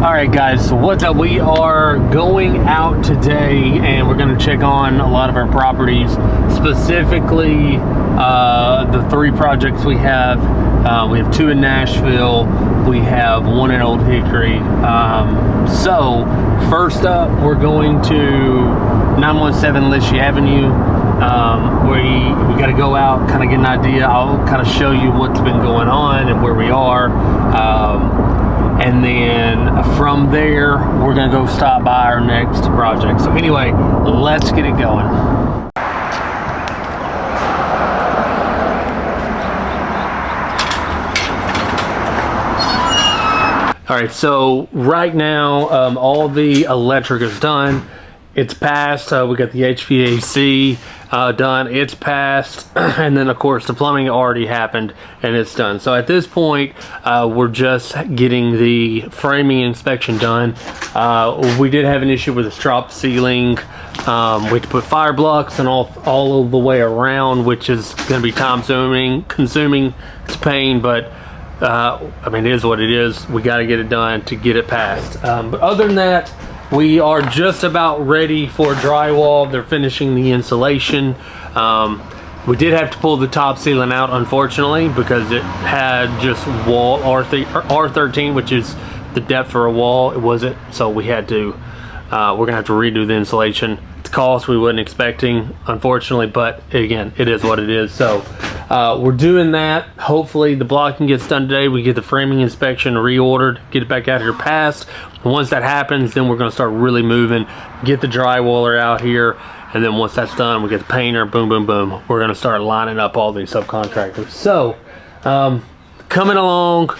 All right, guys, so what's up? We are going out today and we're going to check on a lot of our properties, specifically the 3 projects we have. We have 2 in Nashville, we have 1 in Old Hickory. So first up, we're going to 917 Lishy Avenue. We got to go out, kind of get an idea. I'll kind of show you what's been going on and where we are. And then from there, we're gonna go stop by our next project. So anyway, let's get it going. All right, so right now, all the electric is done. It's passed. We got the HVAC done. It's passed. And then, of course, the plumbing already happened and it's done. So at this point, we're just getting the framing inspection done. We did have an issue with the strop ceiling. We had to put fire blocks and all of the way around, which is going to be time consuming. It's a pain, but I mean, it is what it is. We got to get it done to get it passed. But other than that, we are just about ready for drywall. They're finishing the insulation. We did have to pull the top ceiling out, unfortunately, because it had just wall R13, which is the depth for a wall. It wasn't, so we had to, we're gonna have to redo the insulation. It's a cost we wasn't expecting, unfortunately, but again, it is what it is. So we're doing that. Hopefully the blocking gets done today. We get the framing inspection reordered, get it back out here passed. And once that happens, then we're gonna start really moving, get the drywaller out here. And then once that's done, we get the painter, boom, boom, boom. We're gonna start lining up all these subcontractors. So, coming along,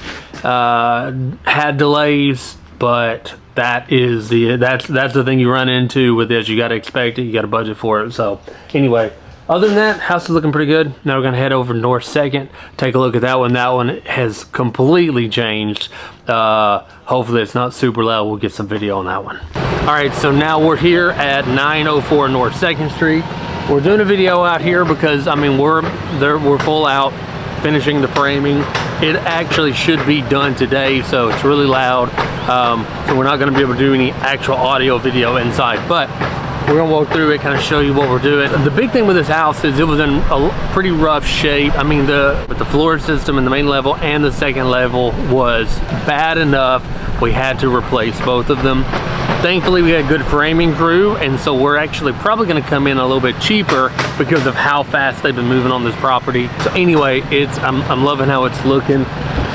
had delays, but that's the thing you run into with this. You gotta expect it, you gotta budget for it. So anyway, other than that, house is looking pretty good. Now we're gonna head over to North 2nd, take a look at that one. That one has completely changed. Hopefully it's not super loud. We'll get some video on that one. All right, so now we're here at 904 North 2nd Street. We're doing a video out here because, I mean, we're full out finishing the framing. It actually should be done today, so it's really loud. So we're not gonna be able to do any actual audio video inside, but we're gonna walk through it, kind of show you what we're doing. The big thing with this house is it was in a pretty rough shape. I mean, with the floor system in the main level and the second level was bad enough. We had to replace both of them. Thankfully, we had a good framing crew, and so we're actually probably gonna come in a little bit cheaper because of how fast they've been moving on this property. So anyway, I'm loving how it's looking.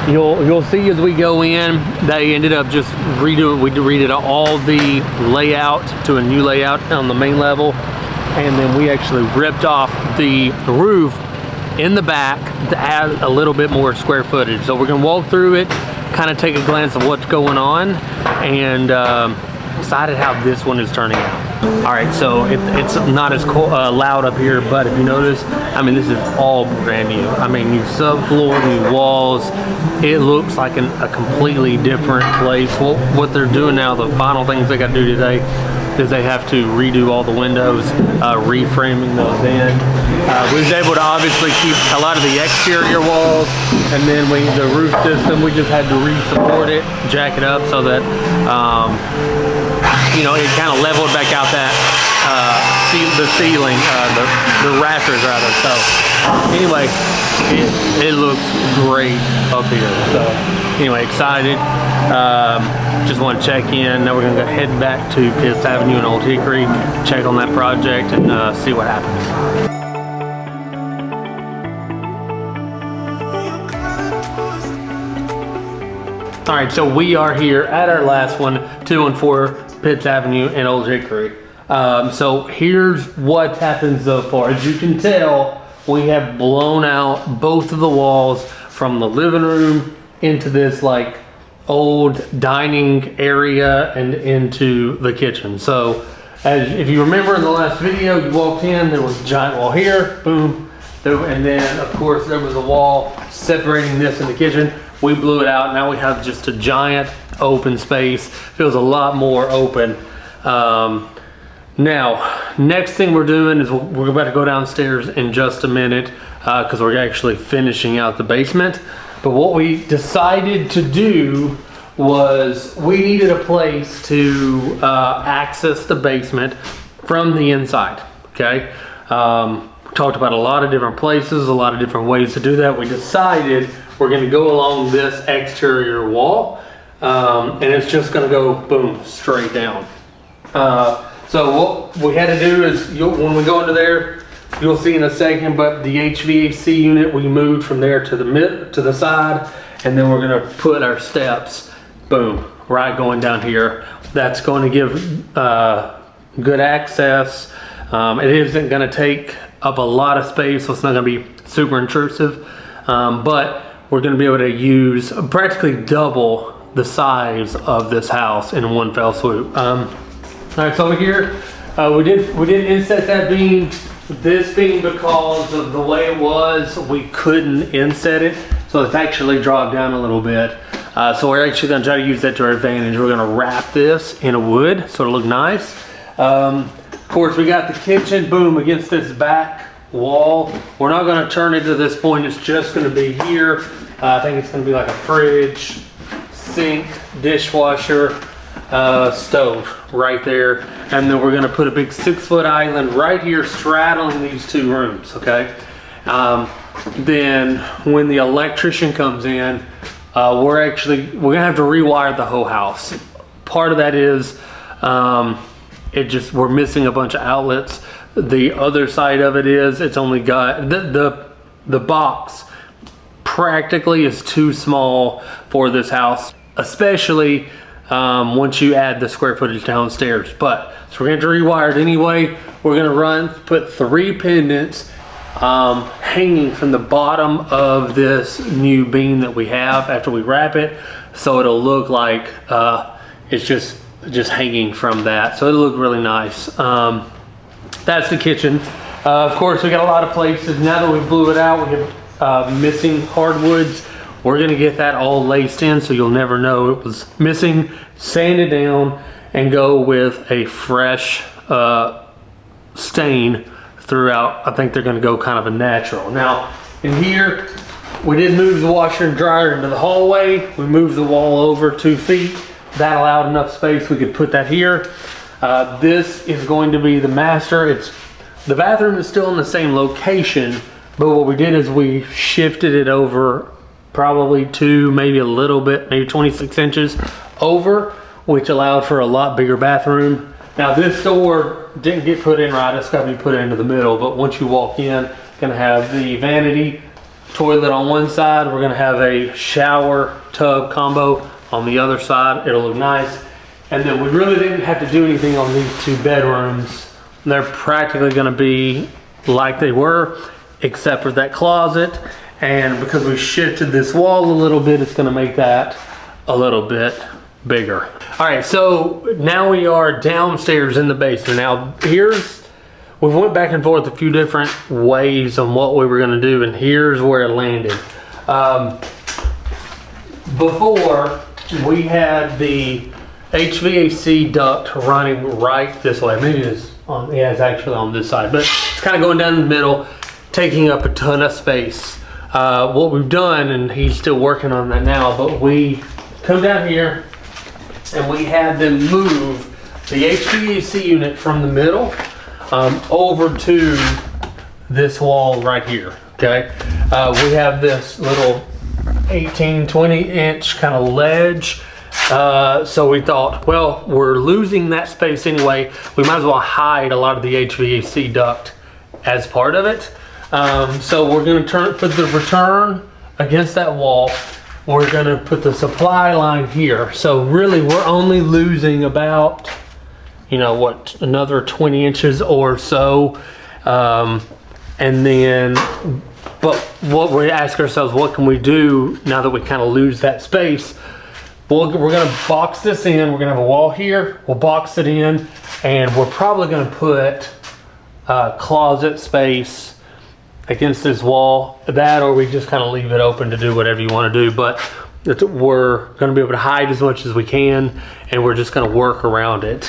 You'll see as we go in, they ended up just redoing, we redid all the layout to a new layout on the main level, and then we actually ripped off the roof in the back to add a little bit more square footage. So we're gonna walk through it, kind of take a glance of what's going on, and excited how this one is turning out. All right, so it's not as loud up here, but if you notice, I mean, this is all brand new. I mean, new subfloor, new walls. It looks like a completely different place. Well, what they're doing now, the final things they got to do today is they have to redo all the windows, reframing those in. We was able to obviously keep a lot of the exterior walls, and then the roof system, we just had to re-support it, jack it up so that you know, it kind of leveled back out that the ceiling, the rafters rather. So anyway, it looks great up here. So anyway, excited. Just want to check in. Now we're gonna go head back to Pitts Avenue and Old Hickory, check on that project, and see what happens. All right, so we are here at our last one, 214 Pitts Avenue and Old Hickory. So here's what's happened so far. As you can tell, we have blown out both of the walls from the living room into this like old dining area and into the kitchen. So if you remember in the last video, you walked in, there was a giant wall here, boom. And then of course there was a wall separating this and the kitchen. We blew it out. Now we have just a giant open space. Feels a lot more open. Now, next thing we're doing is we're about to go downstairs in just a minute because we're actually finishing out the basement. But what we decided to do was we needed a place to access the basement from the inside, okay? Talked about a lot of different places, a lot of different ways to do that. We decided we're gonna go along this exterior wall, and it's just gonna go, boom, straight down. So what we had to do is, when we go into there, you'll see in a second, but the HVAC unit, we moved from there to the side, and then we're gonna put our steps, boom, right going down here. That's going to give good access. It isn't gonna take up a lot of space, so it's not gonna be super intrusive, but we're gonna be able to use practically double the size of this house in one fell swoop. All right, so over here, we did inset that beam. This beam, because of the way it was, we couldn't inset it, so it's actually dropped down a little bit. So we're actually gonna try to use that to our advantage. We're gonna wrap this in a wood so it'll look nice. Of course, we got the kitchen, boom, against this back wall. We're not gonna turn it to this point, it's just gonna be here. I think it's gonna be like a fridge, sink, dishwasher, stove right there. And then we're gonna put a big 6-foot island right here straddling these two rooms, okay? Then when the electrician comes in, we're gonna have to rewire the whole house. Part of that is, we're missing a bunch of outlets. The other side of it is, it's only got, the box practically is too small for this house, especially once you add the square footage downstairs. But so we're going to rewire it anyway. We're going to put 3 pendants hanging from the bottom of this new beam that we have after we wrap it, so it'll look like it's just hanging from that, so it'll look really nice. That's the kitchen. Of course, we got a lot of places now that we blew it out. We have missing hardwoods. We're gonna get that all laced in so you'll never know it was missing, sand it down, and go with a fresh stain throughout. I think they're gonna go kind of a natural. Now, in here, we did move the washer and dryer into the hallway. We moved the wall over 2 feet. That allowed enough space we could put that here. This is going to be the master. The bathroom is still in the same location, but what we did is we shifted it over probably maybe a little bit, maybe 26 inches over, which allowed for a lot bigger bathroom. Now this door didn't get put in right, it's got to be put into the middle, but once you walk in, gonna have the vanity toilet on one side, we're gonna have a shower tub combo on the other side. It'll look nice. And then we really didn't have to do anything on these 2 bedrooms. They're practically gonna be like they were, except for that closet. And because we shifted this wall a little bit, it's gonna make that a little bit bigger. All right, so now we are downstairs in the basement. Now we went back and forth a few different ways on what we were gonna do, and here's where it landed. Before, we had the HVAC duct running right this way. Maybe it's actually on this side, but it's kind of going down the middle, taking up a ton of space. What we've done, and he's still working on that now, but we come down here and we had them move the HVAC unit from the middle over to this wall right here, okay? We have this little 18-20 inch kind of ledge, so we thought, well, we're losing that space anyway, we might as well hide a lot of the HVAC duct as part of it. So we're going to put the return against that wall. We're going to put the supply line here, so really we're only losing about, another 20 inches or so. And then, but what we ask ourselves, what can we do now that we kind of lose that space? Well, we're gonna box this in. We're gonna have a wall here. We'll box it in, and we're probably gonna put closet space against this wall. That, or we just kind of leave it open to do whatever you want to do. But we're gonna be able to hide as much as we can, and we're just gonna work around it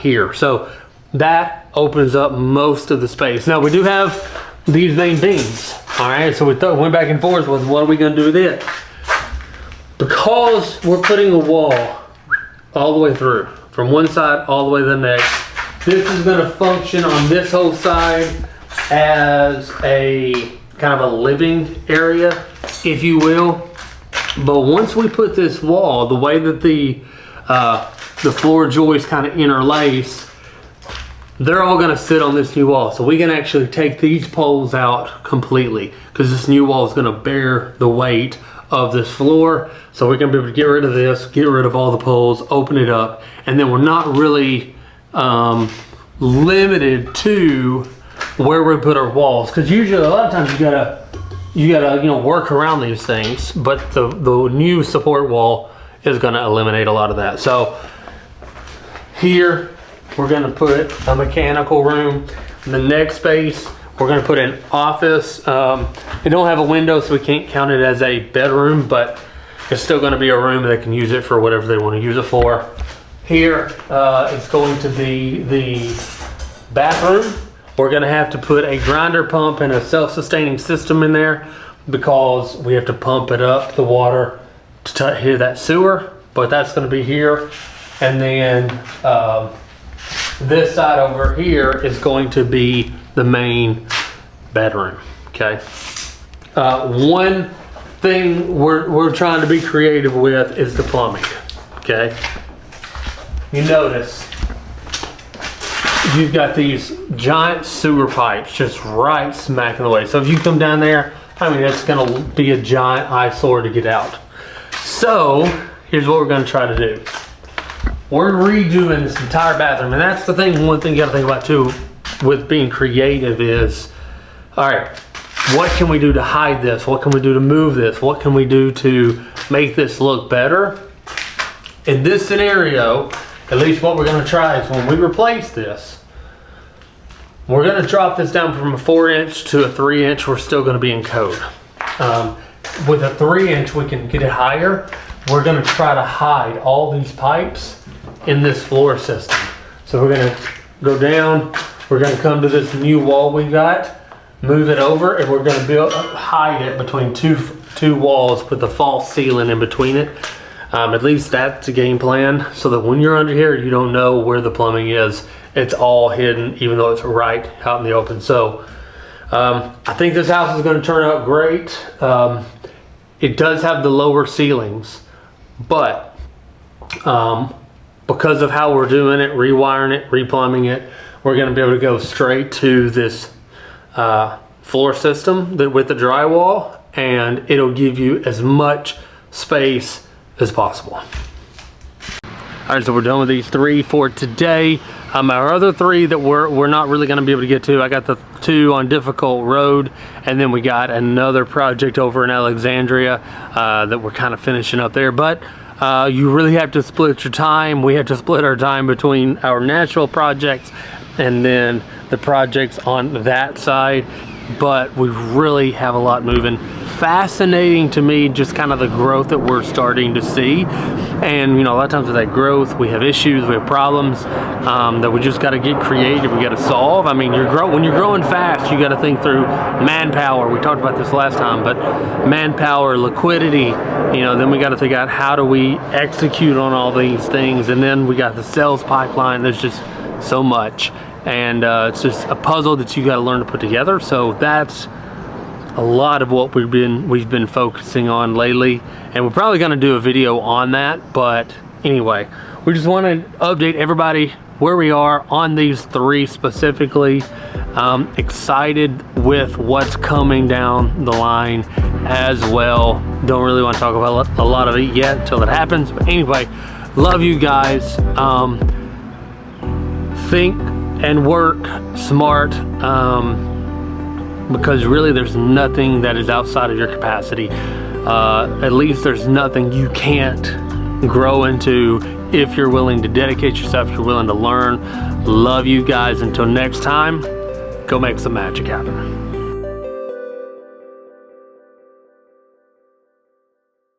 here. So that opens up most of the space. Now we do have these main beams. All right, so we went back and forth with what are we gonna do with it? Because we're putting a wall all the way through, from one side all the way to the next, this is going to function on this whole side as a kind of a living area, if you will. But once we put this wall, the way that the floor joists kind of interlace, they're all going to sit on this new wall. So we can actually take these poles out completely, because this new wall is going to bear the weight of this floor. So we're going to be able to get rid of this, get rid of all the poles, open it up, and then we're not really limited to where we put our walls. Because usually a lot of times you gotta work around these things, but the new support wall is going to eliminate a lot of that. So here we're going to put a mechanical room. In the next space, we're going to put an office. It don't have a window, so we can't count it as a bedroom, but it's still going to be a room. They can use it for whatever they want to use it for. Here is going to be the bathroom. We're going to have to put a grinder pump and a self-sustaining system in there, because we have to pump it up, the water, to hit that sewer. But that's going to be here. And then this side over here is going to be the main bedroom. Okay. One thing we're trying to be creative with is the plumbing. Okay. You notice you've got these giant sewer pipes just right smack in the way. So if you come down there, I mean, it's going to be a giant eyesore to get out. So here's what we're going to try to do. We're redoing this entire bathroom, and that's the thing. One thing you got to think about too with being creative is, all right, what can we do to hide this? What can we do to move this? What can we do to make this look better? In this scenario, at least what we're going to try is when we replace this, we're going to drop this down from a 4-inch to a 3-inch. We're still going to be in code. With a 3-inch, we can get it higher. We're going to try to hide all these pipes in this floor system. So we're going to go down. We're going to come to this new wall we got, move it over, and we're going to hide it between two walls with the false ceiling in between it. At least that's the game plan, so that when you're under here, you don't know where the plumbing is. It's all hidden, even though it's right out in the open. So I think this house is going to turn out great. It does have the lower ceilings, but because of how we're doing it, rewiring it, replumbing it, we're going to be able to go straight to this floor system with the drywall, and it'll give you as much space as possible. All right, so we're done with these 3 for today. Our other 3 that we're not really going to be able to get to, I got the 2 on Difficult Road, and then we got another project over in Alexandria that we're kind of finishing up there. But you really have to split your time. We have to split our time between our Nashville projects and then the projects on that side. But we really have a lot moving. Fascinating to me, just kind of the growth that we're starting to see. And a lot of times with that growth, we have issues, we have problems that we just got to get creative, we got to solve. I mean, when you're growing fast, you got to think through manpower. We talked about this last time, but manpower, liquidity, then we got to think out how do we execute on all these things. And then we got the sales pipeline. There's just so much. And it's just a puzzle that you got to learn to put together. So that's a lot of what we've been focusing on lately, and we're probably going to do a video on that. But anyway, we just want to update everybody where we are on these 3 specifically. Excited with what's coming down the line as well. Don't really want to talk about a lot of it yet until it happens, but anyway, love you guys. Think and work smart, because really there's nothing that is outside of your capacity. At least there's nothing you can't grow into if you're willing to dedicate yourself, if you're willing to learn. Love you guys. Until next time, go make some magic happen.